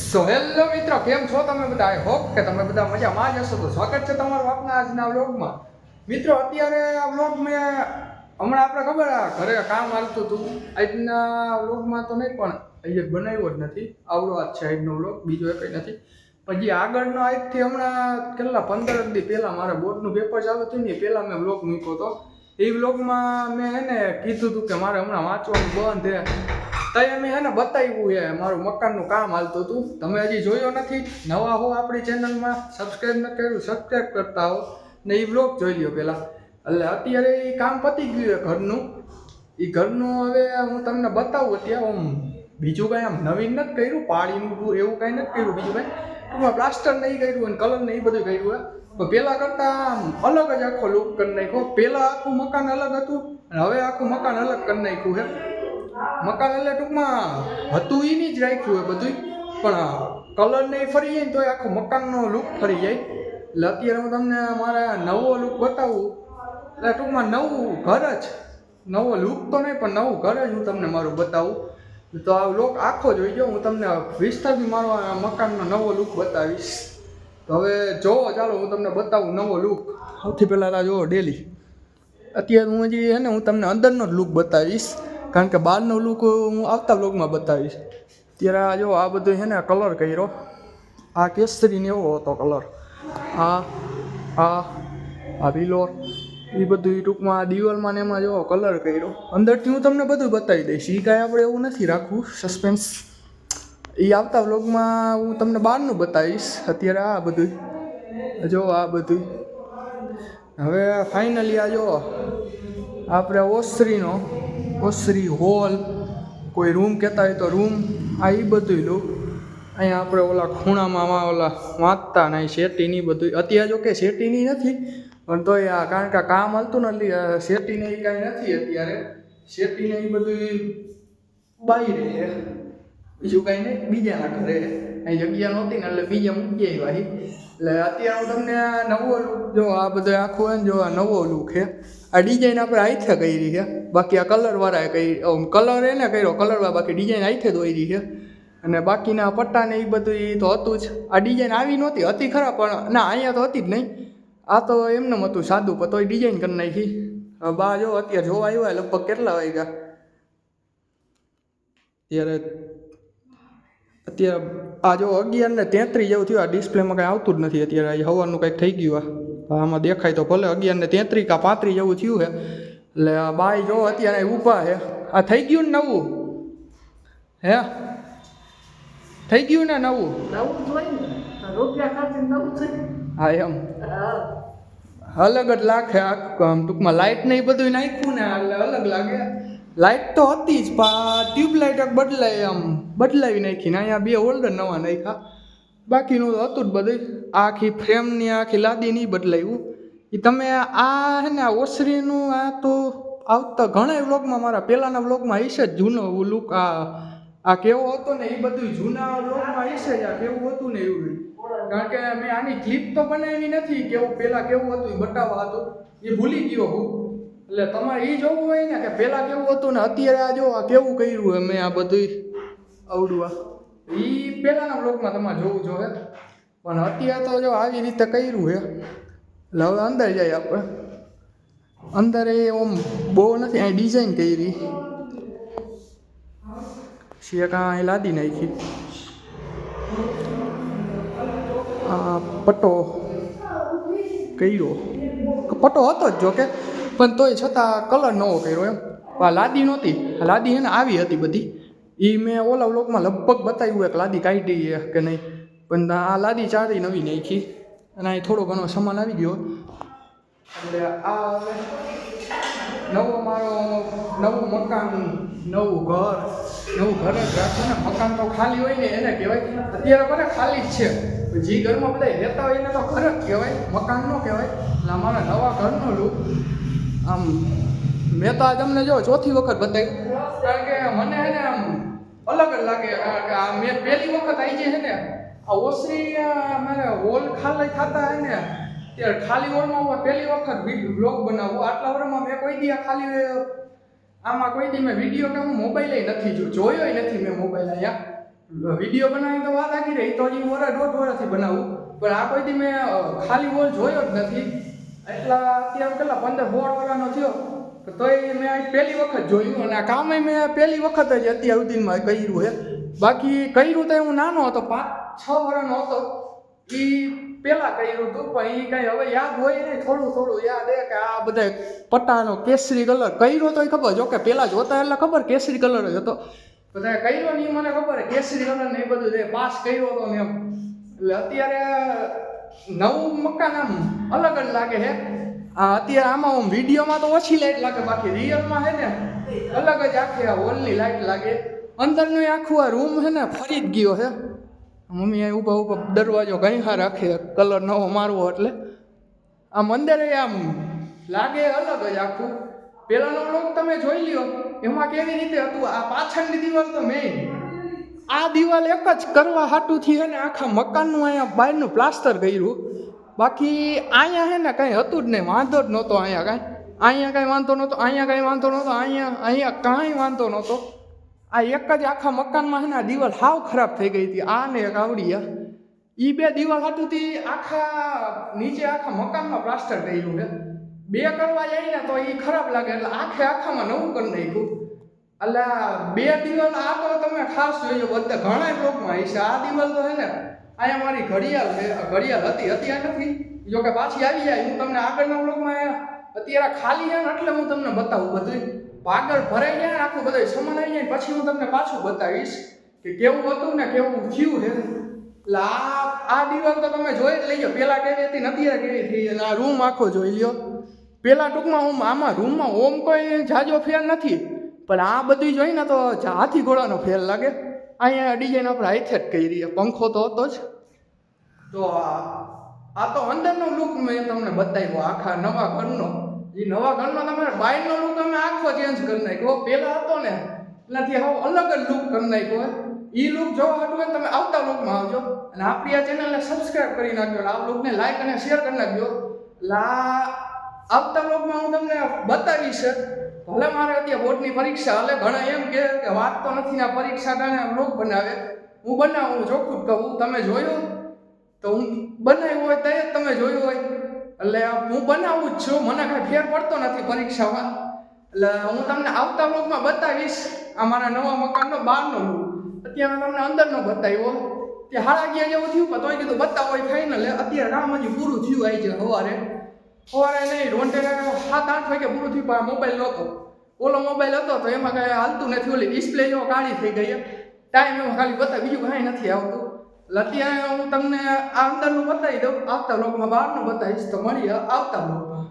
So hello મિત્રો, કેમ છો તમે બધા? આઈ હોપ કે તમે બધા મજામાં જ હશો. તો સ્વાગત છે તમારું આપણા આજના વ્લોગમાં. મિત્રો, અત્યારે આ વ્લોગ મેં હમણાં આપણે ખબર ઘરે કામ હાલતું હતું. આજના વ્લોગમાં તો નહીં, પણ આજે બનાવ્યો જ નથી. આવડો આજ છે આજનો વ્લોગ, બીજો કંઈ નથી. પણ જે આગળનો આજથી હમણાં કેટલા 15 દી પહેલાં મારે બોર્ડનું પેપર ચાલુ થયું ને, પહેલાં મેં વ્લોગ મૂક્યો હતો. એ વ્લોગમાં મેં એને કીધું હતું કે મારે હમણાં વાંચવાનું બંધ છે. તઈ અમે એને બતાવ્યું છે મારું મકાનનું કામ હાલતું હતું. તમે હજી જોયો નથી, નવા હો આપણી ચેનલમાં, સબસ્ક્રાઈબ ન કર્યું, સબસ્ક્રાઈબ કરતા હો ને એ વ્લોગ જોઈ લ્યો પહેલાં. એટલે અત્યારે એ કામ પતી ગયું છે ઘરનું. એ ઘરનું હવે હું તમને બતાવું. અત્યારે આમ બીજું કાંઈ આમ નવીન નથી કર્યું, પાણીનું એવું કાંઈ નથી કર્યું. બીજું કાંઈ ટૂંકમાં પ્લાસ્ટર નહીં કર્યું અને કલર ને એ બધું કર્યું હોય. પણ પહેલાં કરતાં આમ અલગ જ આખો લુક કરી નાખ્યો. પહેલાં આખું મકાન અલગ હતું અને હવે આખું મકાન અલગ કરી નાખ્યું છે. મકાન એટલે ટૂંકમાં હતું એની જ રાખ્યું હોય બધું, પણ કલર નહીં ફરી જાય ને તો આખો મકાનનો લુક ફરી જાય. એટલે અત્યારે હું તમને મારા નવો લુક બતાવું. એટલે ટૂંકમાં નવું ઘર જ, નવો લુક તો નહીં પણ નવું ઘર જ હું તમને મારું બતાવું. તો આ લુક આખો જોઈ ગયો. હું તમને વિસ્તારથી મારો મકાનનો નવો લુક બતાવીશ. તો હવે જોવો, ચાલો હું તમને બતાવું નવો લુક. સૌથી પહેલાં આ જોવો ડેલી. અત્યારે હું હજી છે ને હું તમને અંદરનો જ લુક બતાવીશ, કારણ કે બહારનો લુક હું આવતા બ્લોગમાં બતાવીશ. ત્યારે જો આ બધું છે ને કલર કર્યો. આ કેસરીને એવો હતો કલર. આ વિલોર એ બધું ટૂંકમાં દિવાલમાં ને એમાં જેવો કલર કર્યો. અંદરથી હું તમને બધું બતાવી દઈશ. એ કાંઈ આપણે એવું નથી રાખવું સસ્પેન્સ. એ આવતા વ્લોગમાં હું તમને બહારનું બતાવીશ. અત્યારે આ બધું જો, આ બધું હવે ફાઇનલી આ જો આપણે ઓસરી હોલ, કોઈ રૂમ કહેતા હોય તો રૂમ, આ એ બધું લુક. અહીંયા આપણે ઓલા ખૂણામાં ઓલા વાંચતા ને શેટીની બધું. અત્યારે જો કે શેટીની નથી, પણ તોય આ કારણ કે કામ હાલતું ને એટલે શેટીને એ કાંઈ નથી અત્યારે. શેટીને એ બધું બાઈ રહે, બીજું કાંઈ નહીં. બીજાના ઘરે અહીં જગ્યા નહોતી ને એટલે બીજા મૂકી આવ્યા. એટલે અત્યારે હું તમને નવો લુક જો, આ બધો આખું હોય ને જો, આ નવો લુક છે. આ ડિઝાઇન આપણે હાથે કરી છે, બાકી આ કલરવાળાએ કરી, કલર એને કર્યો કલરવાળા, બાકી ડિઝાઇન હાથે દોરી છે. અને બાકીના પટ્ટા ને એ બધું એ તો હતું જ. આ ડિઝાઇન આવી નહોતી, હતી ખરા પણ ના અહીંયા તો હતી જ નહીં. આ તો એમનેમ હતું સાદું, પણ તોય ડિઝાઇન કરી નાખી. બા જો અત્યારે જોવા આવ્યા લગભગ કેટલા વાગ્યા અત્યારે આ જો 11:33 જેવું થયું. આ ડિસ્પ્લેમાં કાંઈ આવતું જ નથી અત્યારે. હવાનું કંઈક થઈ ગયું. આમાં દેખાય તો ભલે 11:33 કે 35 જેવું થયું છે. એટલે આ બાઈ જો અત્યારે ઊભા છે. આ થઈ ગયું ને નવું? હે થઈ ગયું ને નવું? હા એમ અલગ જ લાગે. આમ ટૂંકમાં લાઇટ ને એ બધું નાખ્યું ને એટલે અલગ લાગે. લાઇટ તો હતી જ, પણ ટ્યુબલાઇટ એક બદલાવી નાખીને અહીંયા 2 હોલ્ડર નવા નાખ્યા. બાકીનું તો હતું જ બધું. આખી ફ્રેમની આખી લાદી નહીં બદલાવ્યું. એ તમે આ છે ને ઓસરીનું આ તો આવતા ઘણા વ્લોગમાં, મારા પહેલાંના વ્લોગમાં હશે જ જૂનો લુક. આ કેવો હતો ને એ બધું જૂના વ્લોગમાં હશે જ. આ કેવું હતું ને એવું, કારણ કે મેં આની ક્લિપ તો બનાવી નથી. કેવું પહેલાં કેવું હતું એ બતાવવા હતું, એ ભૂલી ગયો હું. એટલે તમારે એ જોવું હોય ને કે પહેલાં કેવું હતું ને અત્યારે આ જો આ કેવું કર્યું હોય મેં આ બધું આવડવા. એ પહેલાંના બ્લોગમાં તમારે જોવું જોઈએ, પણ અત્યારે તો જો આવી રીતે કર્યું છે. એટલે હવે અંદર જાય આપણે. અંદર એ ઓમ બહુ નથી, અહીં ડિઝાઇન કરી છે, કાંઈ લાદી નાખી. આ પટ્ટો કર્યો, પટ્ટો હતો જ જો કે, પણ તોય છતાં કલર નવો કર્યો એમ. આ લાદી નહોતી, આ લાદી છે ને આવી હતી બધી. એ મેં ઓલા વ્લોગમાં લગભગ બતાવ્યું એક લાદી કાઢી કે નહીં, પણ આ લાદી ચારી નવી નાખી. અને અહીં થોડો ઘણો સામાન આવી ગયો. એટલે આ હવે નવો મારો નવું મકાન, નવું ઘર જ રાખવું ને. મકાન તો ખાલી હોય ને એને કહેવાય. અત્યારે મને ખાલી જ છે. જે ઘરમાં બધા રહેતા હોય એને તો ઘર જ કહેવાય, મકાન ન કહેવાય. એટલે અમારા નવા ઘરનો લુક આમ મેં તો આ તમને જો ચોથી વખત બતાવ્યું, કારણ કે મને છે ને આમ અલગ જ લાગે. કારણ કે આ મેં પહેલી વખત આવી જાય છે ને આ ઓસરી મારે હોલ ખાલી થતા હોય ને ત્યારે ખાલી હોલમાં હું પહેલી વખત બ્લોગ બનાવું. આટલા વર્ષમાં મેં કોઈ દી ખાલી આમાં કોઈ દી મેં વિડીયો કે હું મોબાઈલ નથી જોયો નથી મેં મોબાઈલ અહીંયા. વિડીયો બનાવીને તો વાત આખી રહી તો હજી વર્ષ 1.5 વર્ષથી બનાવું, પણ આ કોઈથી મેં ખાલી વોલ જોયો જ નથી. એટલા અત્યારે કેટલા 15-16 વર્ષનો થયો તોય મેં આ પહેલી વખત જોયું, અને આ કામ મેં પહેલી વખત જ અત્યાર સુધીમાં કર્યું છે. બાકી કર્યું તો હું નાનો હતો, 5-6 વર્ષનો હતો, એ પહેલાં કર્યું હતું, પણ એ કાંઈ હવે યાદ હોય નહીં, થોડું યાદ હે કે આ બધા પટ્ટાનો કેસરી કલર કર્યો તો ખબર, જો કે પહેલાં જોતા એટલે ખબર કેસરી કલર જ હતો, બધા કર્યો નહીં મને ખબર કેસરી કલર ને એ બધું જે પાસ કર્યો હતો ને એમ. એટલે અત્યારે નવું મકાન આમ અલગ જ લાગે છે. અત્યારે આમાં હું વિડીયોમાં તો ઓછી લાઇટ લાગે, બાકી રિયલમાં છે ને અલગ જ આખી આ હોલની લાઇટ લાગે. અંદરનું આખું આ રૂમ છે ને ફરી જ ગયો છે. મમ્મી અહીં ઊભા દરવાજો ઘણી રાખે કલર નવો મારવો એટલે આમ અંદર આમ લાગે અલગ જ આખું. પહેલાંનો લોક તમે જોઈ લ્યો એમાં કેવી રીતે હતું. આ પાછળની દિવાલ તો મેઇન આ દિવાલ એક જ કરવા હાટુથી છે ને આખા મકાનનું અહીંયા બહારનું પ્લાસ્ટર કર્યું. બાકી અહીંયા છે ને કંઈ હતું જ નહીં, વાંધો જ નહોતો. અહીંયા કાંઈ વાંધો નહોતો, અહીંયા કાંઈ વાંધો નહોતો. આ એક જ આખા મકાનમાં છે ને આ દિવાલ હાવ ખરાબ થઈ ગઈ હતી. આ ને એક આવડી એ બે દિવાલ હાટુથી આખા નીચે આખા મકાનમાં પ્લાસ્ટર કર્યું છે. બે કરવા જાય ને તો એ ખરાબ લાગે, એટલે આખામાં નવું કરી નાખ્યું. એટલે બે દિવાલ આ તો તમે ખાસ જોઈજો, બધા ઘણા બ્લોકમાં હશે. આ દિવાલ તો છે ને અહીંયા મારી ઘડિયાળ છે, ઘડિયાળ હતી અત્યારે નથી, જો કે પાછી આવી જાય. હું તમને આગળના બ્લોકમાં અત્યારે ખાલી છે ને એટલે હું તમને બતાવું બધું. આગળ ભરાઈ જાય ને આખું બધું સમાન આવી જાય પછી હું તમને પાછું બતાવીશ કે કેવું હતું ને કેવું થયું છે. એટલે આ દિવાલ તો તમે જોઈ જ લેજો, પહેલાં કેવી હતી ને અત્યારે કેવી થઈ. અને આ રૂમ આખો જોઈ લ્યો. પહેલાં ટૂંકમાં આમાં રૂમમાં ઓમ કોઈ જાજો ફેર નથી, પણ આ બધી જોઈને તો હાથી ઘોડાનો ફેર લાગે. અહીંયા ડિઝાઇન આપણે હાથે જ કરી, પંખો તો હતો જ. તો આ તો અંદરનો લુક મેં તમને બતાવ્યો આખા નવા ઘરનો. એ નવા ઘરનો તમારે બહારનો લુક અમે આખો ચેન્જ કરી નાખ્યો. પહેલાં હતો ને એનાથી હવે અલગ જ લુક કરી નાખ્યો. એ લુક જોવા હતું હોય તમે આવતા લુકમાં આવજો, અને આપણી આ ચેનલને સબસ્ક્રાઈબ કરી નાખજો, આ લુકને લાઈક અને શેર કરી નાખજો. એટલે આવતા બ્લોગમાં હું તમને બતાવીશ. ભલે મારે અત્યારે બોર્ડની પરીક્ષા હાલે, ઘણા એમ કે વાત તો નથી ને પરીક્ષા કારણે બ્લોગ બનાવે. હું બનાવું, ચોખ્ખું જ કહું. તમે જોયું તો હું બનાવ્યું હોય તો તમે જોયું હોય, એટલે હું બનાવું જ છું. મને કાંઈ ફેર પડતો નથી પરીક્ષામાં. એટલે હું તમને આવતા બ્લોગમાં બતાવીશ અમારા નવા મકાનનો બહારનો લુક. અત્યારે મેં તમને અંદરનો બતાવ્યો કે 11:30 જેવું થયું, તોય કીધું બતાવો હોય ફાઇનલ. અત્યારે કામ હજી પૂરું થયું આવી છે. સવારે નહીં, રોંઢે 7-8 વાગે પૂરું થયું. પણ મોબાઈલ નહોતો, ઓલો મોબાઈલ હતો તો એમાં કાંઈ હાલતું નથી. ઓલી ડિસ્પ્લે જો કાળી થઈ ગઈ, ટાઈમ એમાં ખાલી બતાવી, બીજું કાંઈ નથી આવતું. એટલે અત્યારે હું તમને આ અંદરનું બતાવી દઉં, આવતા બ્લોગમાં બહારનું બતાવીશ. તો મળીએ આવતા બ્લોગમાં.